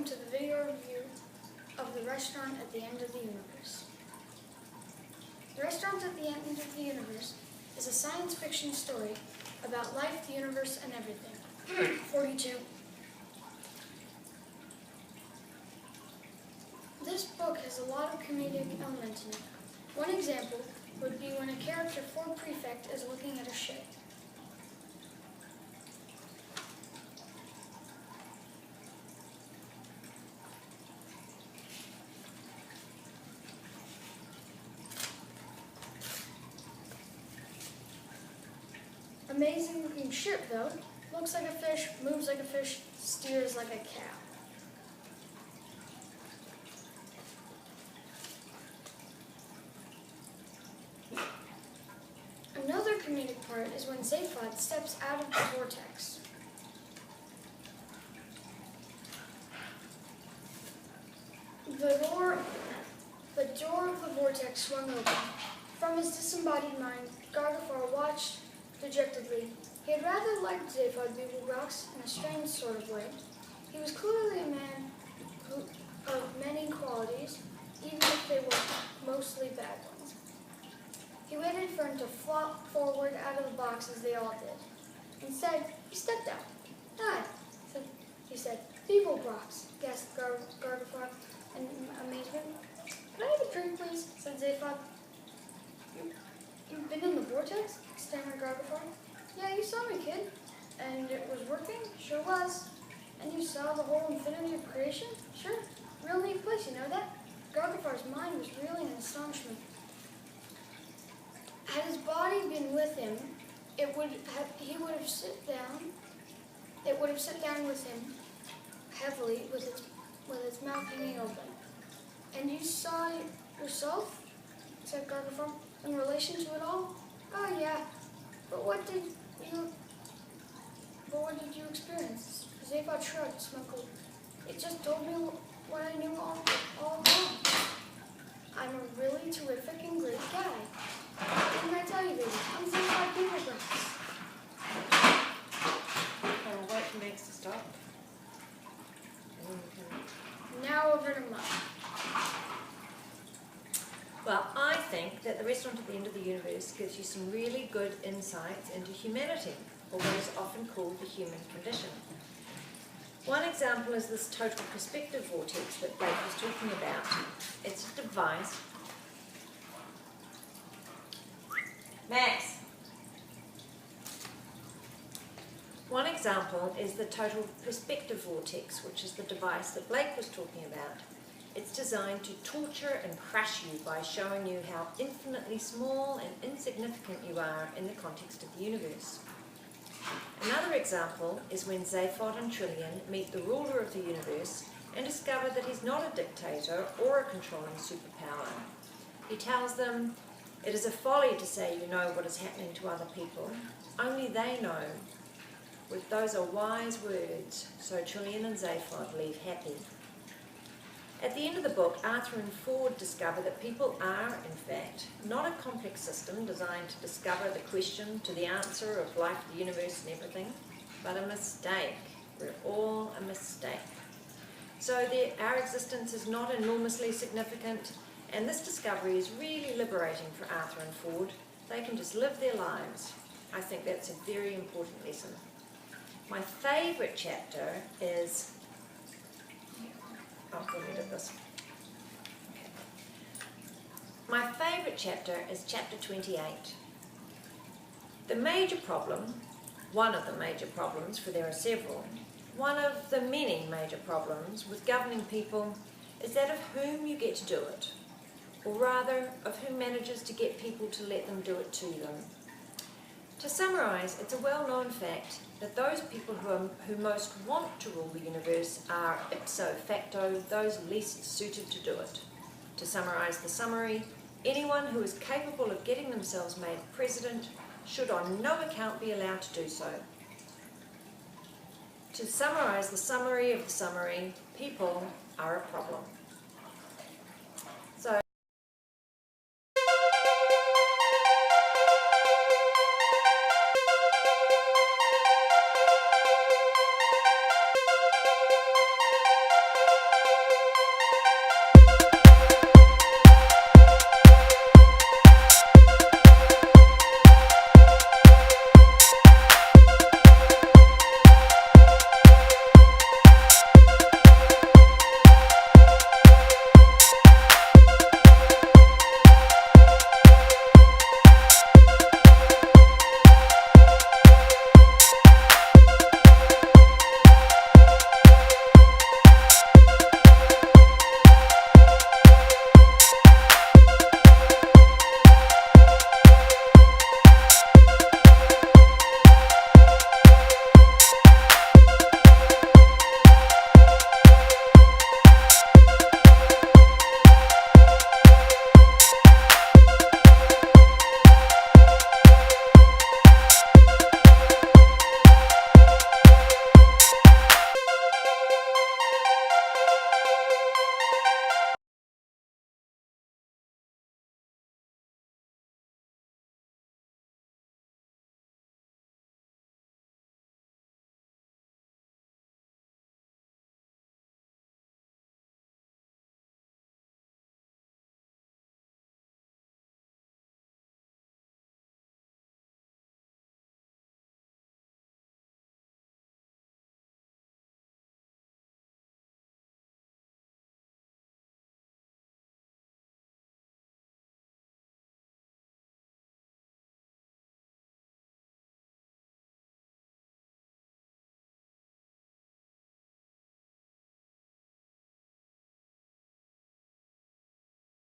welcome to the video review of The Restaurant at the End of the Universe. The Restaurant at the End of the Universe is a science fiction story about life, the universe, and everything. 42. This book has a lot of comedic elements in it. One example would be when a character for Prefect is looking at a ship. Amazing looking ship though. Looks like a fish, moves like a fish, steers like a cow. Another comedic part is when Zaphod steps out of the vortex. The door of the vortex swung open. From his disembodied mind, Gargafar watched dejectedly. He had rather liked Zaphod Beeblebrox in a strange sort of way. He was clearly a man of many qualities, even if they were mostly bad ones. He waited for him to flop forward out of the box as they all did. Instead, he stepped out. "Hi," he said. "Beeblebrox," gasped Gargafar in amazement. "Can I have a drink, please?" said Zaphod. "You've been in the vortex?" stammered Gargafar. "Yeah, you saw me, kid. And it was working?" "Sure was." "And you saw the whole infinity of creation?" "Sure. Real neat place, you know that?" Gargafar's mind was reeling in astonishment. Had his body been with him, it would have sit down with him heavily with its mouth hanging open. "And you saw yourself?" said Gargafar. "In relation to it all?" "Oh, yeah. But what did you experience?" Zaphod shrugged, smuggled. "It just told me what I knew all along. I'm a really terrific and great guy. Didn't I tell you, baby? I'm Zaphod Beeblebrox." I'll wait for Max to stop. Now over to Mum. Well, I think that The Restaurant at the End of the Universe gives you some really good insights into humanity, or what is often called the human condition. One example is this total perspective vortex that Blake was talking about. It's a device. Max! One example is the total perspective vortex, which is the device that Blake was talking about. It's designed to torture and crush you by showing you how infinitely small and insignificant you are in the context of the universe. Another example is when Zaphod and Trillian meet the ruler of the universe and discover that he's not a dictator or a controlling superpower. He tells them, "It is a folly to say you know what is happening to other people. Only they know." With those are wise words, so Trillian and Zaphod leave happy. At the end of the book, Arthur and Ford discover that people are, in fact, not a complex system designed to discover the question to the answer of life, the universe, and everything, but a mistake. We're all a mistake. So our existence is not enormously significant, and this discovery is really liberating for Arthur and Ford. They can just live their lives. I think that's a very important lesson. My favourite chapter is... I'll edit this. Okay. My favourite chapter is chapter 28. The major problem, one of the major problems, for there are several, one of the many major problems with governing people is that of whom you get to do it, or rather, of who manages to get people to let them do it to them. To summarise, it's a well-known fact that those people who most want to rule the universe are ipso facto those least suited to do it. To summarise the summary, anyone who is capable of getting themselves made president should on no account be allowed to do so. To summarise the summary of the summary, people are a problem.